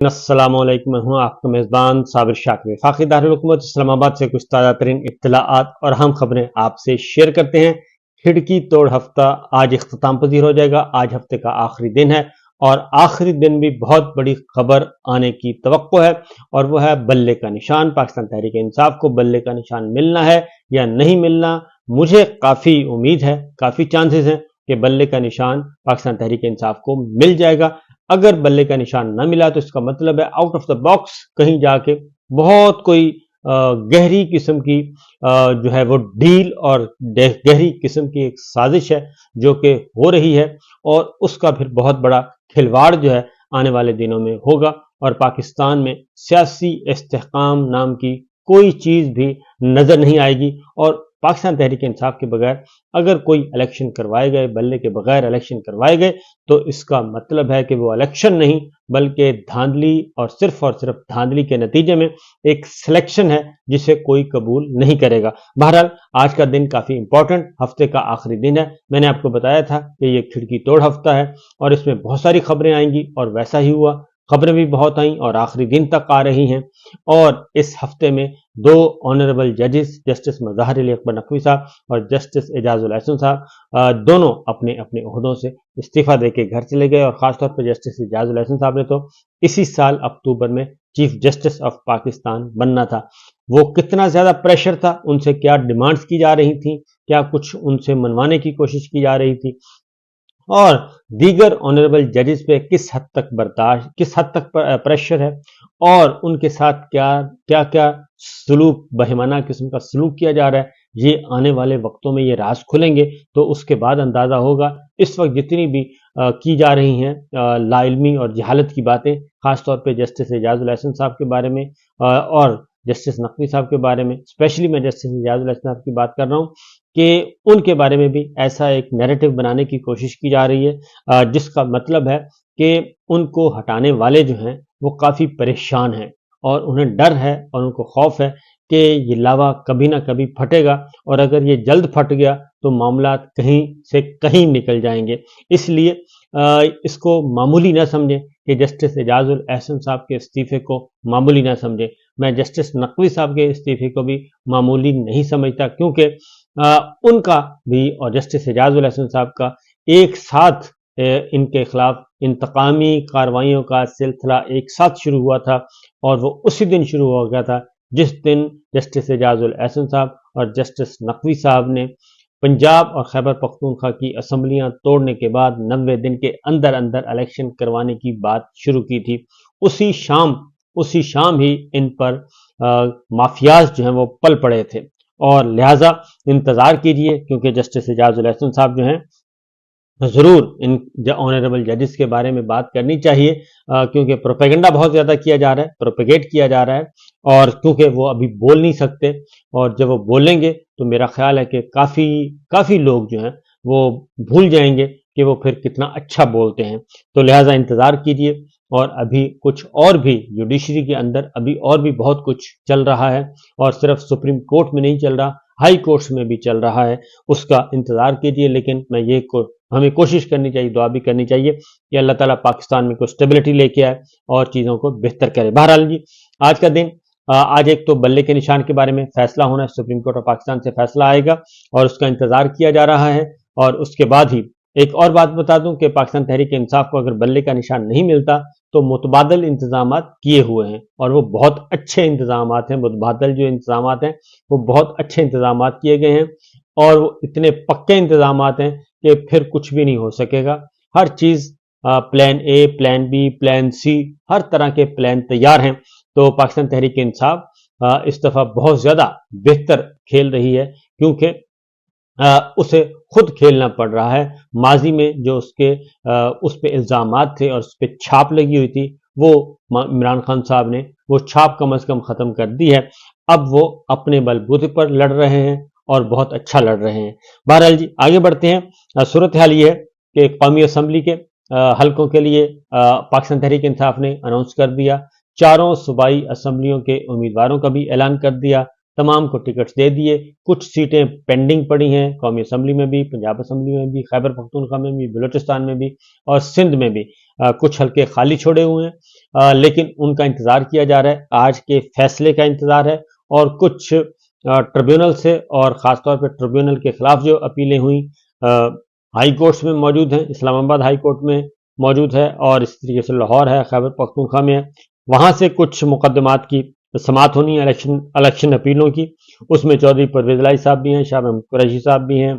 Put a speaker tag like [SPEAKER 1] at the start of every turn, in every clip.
[SPEAKER 1] अस्सलाम वालेकुम। मैं हूं आपका मेज़बान साबिर शाकिर। वफाकी दारुल-हुकूमत इस्लामाबाद से कुछ ताज़ा तरीन इत्तलाआत और अहम खबरें आपसे शेयर करते हैं। खिड़की तोड़ हफ्ता आज इख्तिताम पजीर हो जाएगा। आज हफ्ते का आखिरी दिन है और आखिरी दिन भी बहुत बड़ी खबर आने की तवक्को है और वो है बल्ले का निशान। पाकिस्तान तहरीक इंसाफ को बल्ले का निशान मिलना है या नहीं मिलना। मुझे काफ़ी उम्मीद है, काफ़ी चांसेस हैं कि बल्ले का निशान पाकिस्तान तहरीक इंसाफ को मिल जाएगा। अगर बल्ले का निशान न मिला तो इसका मतलब है आउट ऑफ द बॉक्स कहीं जाके बहुत कोई गहरी किस्म की जो है वो डील और गहरी किस्म की एक साजिश है जो कि हो रही है और उसका फिर बहुत बड़ा खिलवाड़ जो है आने वाले दिनों में होगा और पाकिस्तान में सियासी इस्तेहकाम नाम की कोई चीज़ भी नज़र नहीं आएगी। और पाकिस्तान तहरीक इंसाफ के बगैर अगर कोई इलेक्शन करवाए गए, बल्ले के बगैर इलेक्शन करवाए गए तो इसका मतलब है कि वो इलेक्शन नहीं बल्कि धांधली और सिर्फ धांधली के नतीजे में एक सिलेक्शन है जिसे कोई कबूल नहीं करेगा। बहरहाल आज का दिन काफ़ी इंपॉर्टेंट, हफ्ते का आखिरी दिन है। मैंने आपको बताया था कि ये खिड़की तोड़ हफ्ता है और इसमें बहुत सारी खबरें आएंगी और वैसा ही हुआ। खबरें भी बहुत आई और आखिरी दिन तक आ रही हैं और इस हफ्ते में दो ऑनरेबल जजेस जस्टिस मज़ाहिर अली अकबर नकवी साहब और जस्टिस एजाजुल एहसन साहब दोनों अपने अपने ओहदों से इस्तीफा देके घर चले गए और ख़ासतौर पर जस्टिस एजाजुल एहसन साहब ने तो इसी साल अक्टूबर में चीफ जस्टिस ऑफ पाकिस्तान बनना था। वो कितना ज़्यादा प्रेशर था, उनसे क्या डिमांड्स की जा रही थी, क्या कुछ उनसे मनवाने की कोशिश की जा रही थी और दीगर ऑनरेबल जजेस पे किस हद तक प्रेशर है और उनके साथ क्या क्या सलूक, बहिमाना किस्म का सलूक किया जा रहा है, ये आने वाले वक्तों में ये राज खुलेंगे तो उसके बाद अंदाज़ा होगा। इस वक्त जितनी भी की जा रही हैं लाइल्मी और जहालत की बातें, ख़ासतौर पे जस्टिस एजाजुल एहसन साहब के बारे में और जस्टिस नकवी साहब के बारे में, स्पेशली मैं जस्टिस एजाजुल एहसन साहब की बात कर रहा हूँ कि उनके बारे में भी ऐसा एक नैरेटिव बनाने की कोशिश की जा रही है जिसका मतलब है कि उनको हटाने वाले जो हैं वो काफ़ी परेशान हैं और उन्हें डर है और उनको खौफ है कि ये लावा कभी ना कभी फटेगा और अगर ये जल्द फट गया तो मामला कहीं से कहीं निकल जाएंगे। इसलिए इसको मामूली ना समझें कि जस्टिस एजाजुल एहसन साहब के इस्तीफे को मामूली ना समझें। मैं जस्टिस नकवी साहब के इस्तीफे को भी मामूली नहीं समझता क्योंकि उनका भी और जस्टिस एजाजुल एहसन साहब का एक साथ इनके खिलाफ इंतकामी कार्रवाइयों का सिलसिला एक साथ शुरू हुआ था और वो उसी दिन शुरू हो गया था जिस दिन जस्टिस एजाजुल एहसन साहब और जस्टिस नकवी साहब ने पंजाब और खैबर पख्तूनख्वा की असम्बलियां तोड़ने के बाद 90 दिन के अंदर अंदर इलेक्शन करवाने की बात शुरू की थी। उसी शाम ही इन पर माफियाज जो हैं वो पल पड़े थे और लिहाजा इंतज़ार कीजिए क्योंकि जस्टिस एजाजुल एहसन साहब जो हैं ज़रूर इन ऑनरेबल जजेस के बारे में बात करनी चाहिए क्योंकि प्रोपेगेंडा बहुत ज़्यादा किया जा रहा है, प्रोपेगेट किया जा रहा है और क्योंकि वो अभी बोल नहीं सकते और जब वो बोलेंगे तो मेरा ख्याल है कि काफ़ी लोग जो हैं वो भूल जाएंगे कि वो फिर कितना अच्छा बोलते हैं। तो लिहाजा इंतज़ार कीजिए और अभी कुछ और भी जुडिशरी के अंदर अभी और भी बहुत कुछ चल रहा है और सिर्फ सुप्रीम कोर्ट में नहीं चल रहा, हाई कोर्ट्स में भी चल रहा है, उसका इंतज़ार कीजिए। लेकिन हमें कोशिश करनी चाहिए, दुआ भी करनी चाहिए कि अल्लाह ताला पाकिस्तान में कुछ स्टेबिलिटी लेके आए और चीज़ों को बेहतर करे। बहरहाल जी आज का दिन आज एक तो बल्ले के निशान के बारे में फैसला होना है, सुप्रीम कोर्ट ऑफ पाकिस्तान से फैसला आएगा और उसका इंतज़ार किया जा रहा है और उसके बाद ही एक और बात बता दूं कि पाकिस्तान तहरीक इंसाफ को अगर बल्ले का निशान नहीं मिलता तो मुतबादल इंतजामात किए हुए हैं और वो बहुत अच्छे इंतजामात हैं। मुतबादल जो इंतजामात हैं वो बहुत अच्छे इंतजामात किए गए हैं और वो इतने पक्के इंतजामात हैं कि फिर कुछ भी नहीं हो सकेगा। हर चीज़ plan A, plan B, plan C, हर तरह के प्लान तैयार हैं। तो पाकिस्तान तहरीक इंसाफ इस दफ़ा बहुत ज़्यादा बेहतर खेल रही है क्योंकि उसे खुद खेलना पड़ रहा है। माजी में जो उस पे इल्ज़ामात थे और उस पे छाप लगी हुई थी वो इमरान खान साहब ने वो छाप कम से कम ख़त्म कर दी है। अब वो अपने बलबूते पर लड़ रहे हैं और बहुत अच्छा लड़ रहे हैं। बहरहाल जी आगे बढ़ते हैं। सूरत हाल ये है कि कौमी असम्बली के हलकों के लिए पाकिस्तान तहरीक इंसाफ ने अनाउंस कर दिया, चारों सूबाई असम्बलियों के उम्मीदवारों का भी ऐलान कर दिया, तमाम को टिकट्स दे दिए। कुछ सीटें पेंडिंग पड़ी हैं कौमी असम्बली में भी, पंजाब असम्बली में भी, खैबर पख्तूनख्वा में भी, बलूचिस्तान में भी और सिंध में भी कुछ हल्के खाली छोड़े हुए हैं लेकिन उनका इंतजार किया जा रहा है, आज के फैसले का इंतजार है। और कुछ ट्रिब्यूनल से और ख़ासतौर पर ट्रिब्यूनल के खिलाफ जो अपीलें हुई हाई कोर्ट्स में मौजूद हैं, इस्लामाबाद हाई कोर्ट में मौजूद है और इस तरीके से लाहौर है, खैबर पख्तूनख्वा में है, वहाँ से कुछ मुकदमात की समाअत होनी है इलेक्शन अपीलों की। उसमें चौधरी परवेज़ इलाही साहब भी हैं, शाह महमूद कुरैशी साहब भी हैं,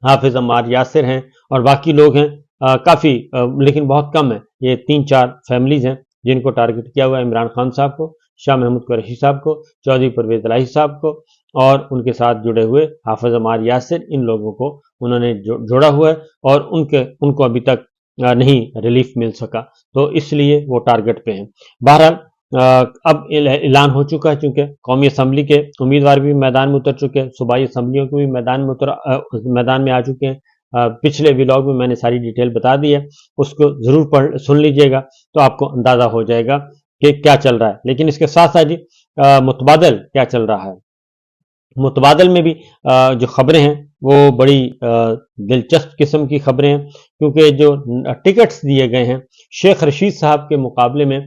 [SPEAKER 1] हाफिज अम्मार यासिर हैं और बाकी लोग हैं। काफ़ी लेकिन बहुत कम है, ये 3-4 फैमिलीज़ हैं जिनको टारगेट किया हुआ है, इमरान खान साहब को, शाह महमूद कुरैशी साहब को, चौधरी परवेज़ इलाही साहब को और उनके साथ जुड़े हुए हाफिज अम्मार यासिर, इन लोगों को उन्होंने जोड़ा हुआ है और उनको अभी तक नहीं रिलीफ मिल सका, तो इसलिए वो टारगेट पे हैं। बहरहाल अब ऐलान हो चुका है, चूंकि कौमी असम्बली के उम्मीदवार भी मैदान में उतर चुके हैं, सूबाई असम्बलियों के भी मैदान में आ चुके हैं। पिछले व्लॉग में मैंने सारी डिटेल बता दी है, उसको ज़रूर सुन लीजिएगा तो आपको अंदाज़ा हो जाएगा कि क्या चल रहा है। लेकिन इसके साथ साथ जी मुतबादल क्या चल रहा है, मुतबादल में भी जो खबरें हैं वो बड़ी दिलचस्प किस्म की खबरें हैं, क्योंकि जो टिकट्स दिए गए हैं शेख रशीद साहब के मुकाबले में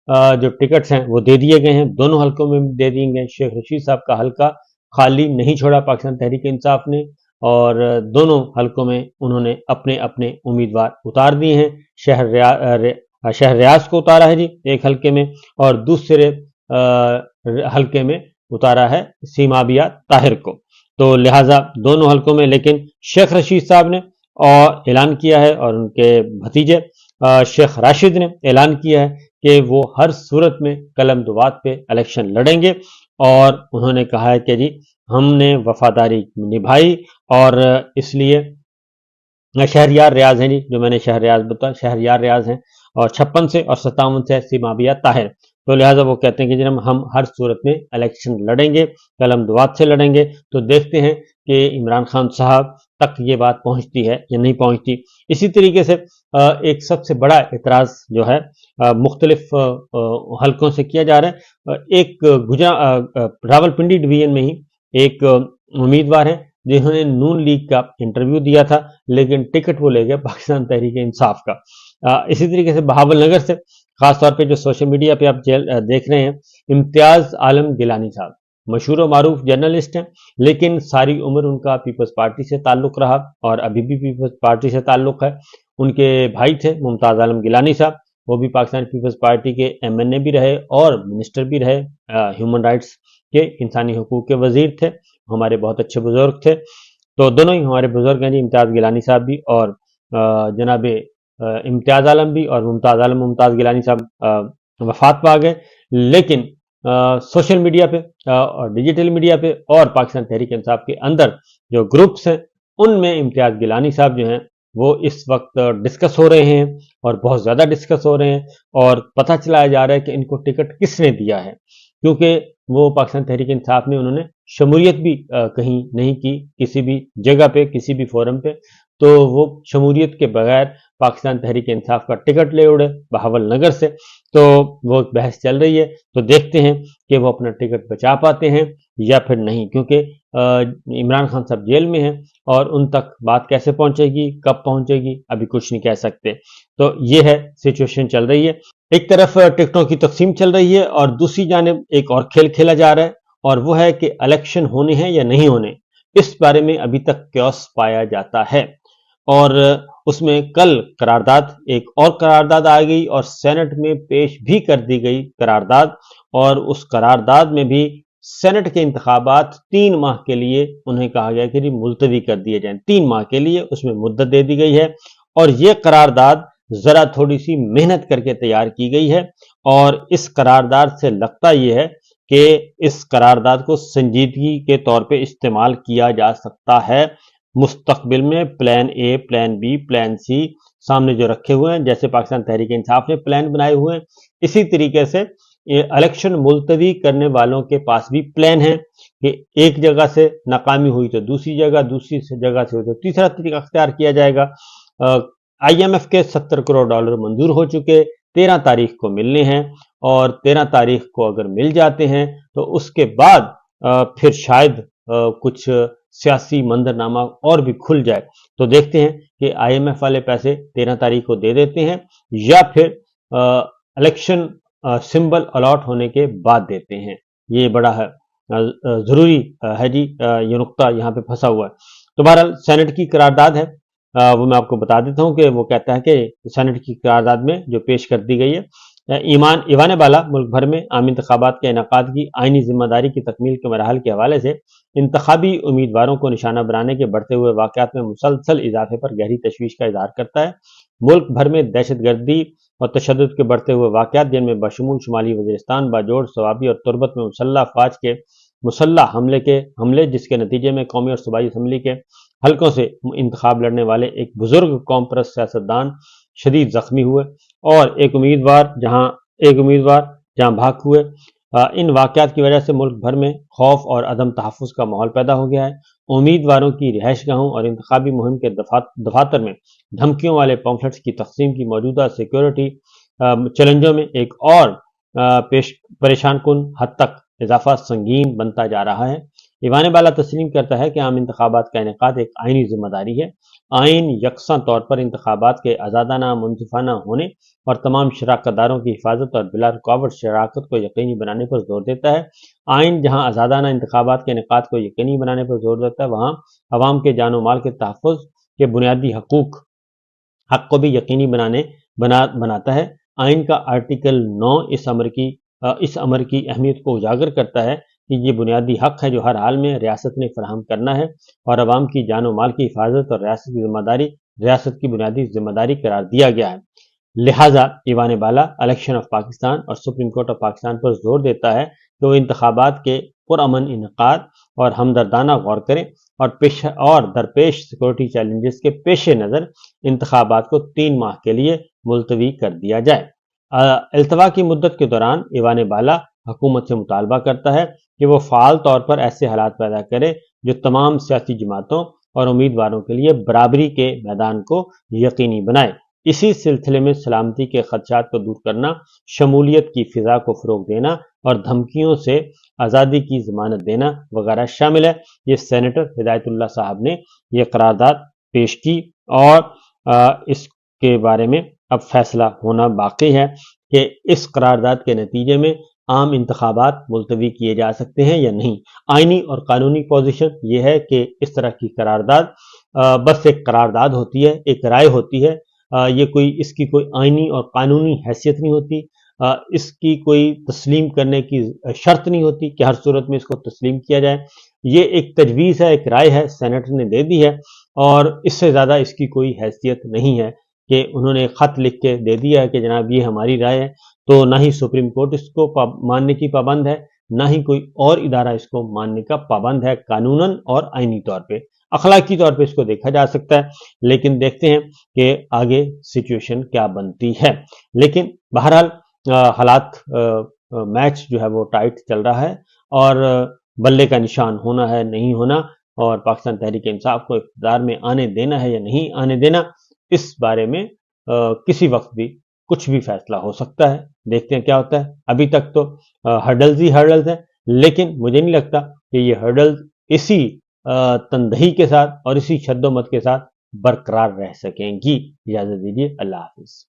[SPEAKER 1] जो टिकट्स हैं वो दे दिए गए हैं, दोनों हलकों में दे दिए गए। शेख रशीद साहब का हलका खाली नहीं छोड़ा पाकिस्तान तहरीक इंसाफ ने और दोनों हलकों में उन्होंने अपने अपने उम्मीदवार उतार दिए हैं। शहर रियाज को उतारा है जी एक हलके में और दूसरे हलके में उतारा है सीमाबिया ताहिर को, तो लिहाजा दोनों हलकों में। लेकिन शेख रशीद साहब ने और ऐलान किया है और उनके भतीजे शेख राशिद ने ऐलान किया है कि वो हर सूरत में कलम दुआत पे इलेक्शन लड़ेंगे और उन्होंने कहा है कि जी हमने वफादारी निभाई और इसलिए शहरयार रियाज हैं जी, जो मैंने शहरयार बताया, शहरयार रियाज हैं और 56 से और 57 से सीमाबिया ताहिर, तो लिहाजा वो कहते हैं कि जब हम हर सूरत में इलेक्शन लड़ेंगे, कलम दुआत से लड़ेंगे। तो देखते हैं कि इमरान खान साहब तक ये बात पहुंचती है या नहीं पहुंचती। इसी तरीके से एक सबसे बड़ा एतराज़ जो है मुख्तलिफ हलकों से किया जा रहा है। एक रावलपिंडी डिवीजन में ही एक उम्मीदवार है जिन्होंने नून लीग का इंटरव्यू दिया था, लेकिन टिकट वो ले गए पाकिस्तान तहरीक इंसाफ का। इसी तरीके से बहावल नगर से खासतौर पे जो सोशल मीडिया पे आप देख रहे हैं, इम्तियाज आलम गिलानी साहब मशहूर व मारूफ जर्नलिस्ट हैं, लेकिन सारी उम्र उनका पीपल्स पार्टी से ताल्लुक रहा और अभी भी पीपल्स पार्टी से ताल्लुक है। उनके भाई थे मुमताज़ आलम गिलानी साहब, वो भी पाकिस्तान पीपल्स पार्टी के MNA भी रहे और मिनिस्टर भी रहे, ह्यूमन राइट्स के इंसानी हकूक़ के वजीर थे, हमारे बहुत अच्छे बुजुर्ग थे। तो दोनों ही हमारे बुजुर्ग हैं जी, इम्तियाज़ गिलानी साहब भी और जनाब इम्तियाज़ आलम भी और मुमताज़ गिलानी साहब वफात पा गए। लेकिन सोशल मीडिया पे और डिजिटल मीडिया पे और पाकिस्तान तहरीक इंसाफ के अंदर जो ग्रुप्स हैं उनमें इम्तियाज़ गिलानी साहब जो हैं वो इस वक्त डिस्कस हो रहे हैं और बहुत ज़्यादा डिस्कस हो रहे हैं और पता चलाया जा रहा है कि इनको टिकट किसने दिया है, क्योंकि वो पाकिस्तान तहरीक इंसाफ में उन्होंने शमूलियत भी कहीं नहीं की किसी भी जगह पे, किसी भी फोरम पे, तो वो शमूलियत के बगैर पाकिस्तान तहरीक इंसाफ का टिकट ले उड़े बहावल नगर से। तो वो बहस चल रही है, तो देखते हैं कि वो अपना टिकट बचा पाते हैं या फिर नहीं, क्योंकि इमरान खान साहब जेल में हैं और उन तक बात कैसे पहुंचेगी, कब पहुंचेगी, अभी कुछ नहीं कह सकते। तो ये है सिचुएशन चल रही है। एक तरफ टिकटों की तकसीम चल रही है और दूसरी जानिब एक और खेल खेला जा रहा है और वो है कि इलेक्शन होने हैं या नहीं होने, इस बारे में अभी तक क्योस पाया जाता है। और उसमें कल करारदाद, एक और करारदाद आ गई और सेनेट में पेश भी कर दी गई करारदाद, और उस करारदाद में भी सेनेट के इंतखाबात 3 माह के लिए उन्हें कहा गया कि मुलतवी कर दिए जाएं, 3 माह के लिए उसमें मुद्दत दे दी गई है। और ये करारदाद जरा थोड़ी सी मेहनत करके तैयार की गई है और इस करारदाद से लगता यह है कि इस करारदाद को संजीदगी के तौर पे इस्तेमाल किया जा सकता है मुस्तकबिल में। Plan A, plan B, plan C सामने जो रखे हुए हैं, जैसे पाकिस्तान तहरीक इंसाफ ने प्लान बनाए हुए हैं, इसी तरीके से इलेक्शन मुलतवी करने वालों के पास भी प्लान है कि एक जगह से नाकामी हुई तो दूसरी जगह, दूसरी जगह से हुई तो तीसरा तरीका अख्तियार किया जाएगा। IMF के $70 करोड़ मंजूर हो चुके, 13 तारीख को मिलने हैं और 13 तारीख को अगर मिल जाते हैं तो उसके बाद फिर शायद कुछ सियासी मंजरनामा और भी खुल जाए। तो देखते हैं कि IMF वाले पैसे 13 तारीख को दे देते हैं या फिर इलेक्शन सिंबल अलॉट होने के बाद देते हैं। ये बड़ा है ज़रूरी है जी, ये नुक्ता यहाँ पे फंसा हुआ है। तो बहरहाल सेनेट की करारदाद है, वो मैं आपको बता देता हूँ कि वो कहता है कि सेनेट की करारदाद में जो पेश कर दी गई है, ईवान बाला मुल्क भर में आम इंतखाबात के इनेकाद की आइनी जिम्मेदारी की तकमील के मराहल के हवाले से इंतखाबी उम्मीदवारों को निशाना बनाने के बढ़ते हुए वाक़यात में मुसलसल इजाफे पर गहरी तशवीश का इजहार करता है। मुल्क भर में दहशत गर्दी और तशद्दुद के बढ़ते हुए वाक़यात, जिनमें बशमूल शुमाली वज़ीरिस्तान, बाजोड़, सवाबी और तुर्बत में मुसल्लह अफ़वाज के मुसल्लह हमले जिसके नतीजे में कौमी और सूबाई असम्बली के हलकों से इंतखाब लड़ने वाले एक बुजुर्ग कौम परस्त सियासतदान शदीद जख्मी हुए और एक उम्मीदवार जहां भाग हुए। इन वाक़यात की वजह से मुल्क भर में खौफ और अदम तहफ़्फ़ुज़ का माहौल पैदा हो गया है। उम्मीदवारों की रिहाइशगाहों और इंतखाबी मुहिम के दफातर में धमकियों वाले पम्फलेट्स की तकसीम की मौजूदा सिक्योरिटी चैलेंजों में एक और परेशान कुन हद तक इजाफा संगीन बनता जा रहा है। ईवान बाला तस्लीम करता है कि आम इंतखाबात का इनेकाद एक आइनी जिम्मेदारी है। आइन यकसा तौर पर इंतखाबात के आज़ादाना, मुनसिफाना होने और तमाम शराकतदारों की हिफाजत और बिला रुकावट शराकत को यकीनी बनाने पर जोर देता है। आइन जहाँ आज़ादाना इंतखाबात के इनेकाद को यकीनी बनाने पर जोर देता है, वहाँ अवाम के जान माल के तहफ़्फ़ुज़ के बुनियादी हक को भी यकीनी बनाता है। आइन का आर्टिकल 9 इस अमर की अहमियत को उजागर करता है कि ये बुनियादी हक है जो हर हाल में रियासत ने फराहम करना है और अवाम की जान माल की हिफाजत और रियासत की बुनियादी जिम्मेदारी करार दिया गया है। लिहाजा ईवान बाला इलेक्शन ऑफ पाकिस्तान और सुप्रीम कोर्ट ऑफ पाकिस्तान पर जोर देता है कि वो इंतखाबात के पुरअमन इनेकाद और हमदर्दाना गौर करें और दरपेश सिक्योरिटी चैलेंजेस के पेश नज़र इंतखाबात को 3 माह के लिए मुलतवी कर दिया जाए। अल्तवा की मुद्दत के दौरान ईवान बाला हुकूमत से मुतालबा करता है कि वो फ़ाल तौर पर ऐसे हालात पैदा करे जो तमाम सियासी जमातों और उम्मीदवारों के लिए बराबरी के मैदान को यकीनी बनाए। इसी सिलसिले में सलामती के खदशात को दूर करना, शमूलियत की फ़िज़ा को फ़रोग़ देना और धमकियों से आज़ादी की ज़मानत देना वगैरह शामिल है। ये सेनेटर हिदायतुल्लाह साहब ने ये करारदाद पेश की और इसके बारे में अब फैसला होना बाकी है कि इस करारदाद के नतीजे में आम इंतखाबात मुलतवी किए जा सकते हैं या नहीं। आइनी और कानूनी पोजीशन ये है कि इस तरह की करारदाद बस एक करारदाद होती है, एक राय होती है। इसकी कोई आइनी और कानूनी हैसियत नहीं होती। इसकी कोई तस्लीम करने की शर्त नहीं होती कि हर सूरत में इसको तस्लीम किया जाए। ये एक तजवीज़ है, एक राय है, सेनेटर ने दे दी है और इससे ज़्यादा इसकी कोई हैसियत नहीं है कि उन्होंने ख़त लिख के दे दिया है कि जनाब ये हमारी राय है। तो ना ही सुप्रीम कोर्ट इसको मानने की पाबंद है, ना ही कोई और इदारा इसको मानने का पाबंद है कानूनन और आइनी तौर पे। अखलाकी तौर पे इसको देखा जा सकता है, लेकिन देखते हैं कि आगे सिचुएशन क्या बनती है। लेकिन बहरहाल हालात मैच जो है वो टाइट चल रहा है और बल्ले का निशान होना है नहीं होना और पाकिस्तान तहरीक इंसाफ को इक़्तिदार में आने देना है या नहीं आने देना, इस बारे में किसी वक्त भी कुछ भी फैसला हो सकता है। देखते हैं क्या होता है। अभी तक तो हर्डल्स ही हर्डल्स हैं, लेकिन मुझे नहीं लगता कि ये हर्डल्स इसी तंदही के साथ और इसी शद्दोमत के साथ बरकरार रह सकेंगी। इजाज़त दीजिए, अल्लाह हाफ़िज़।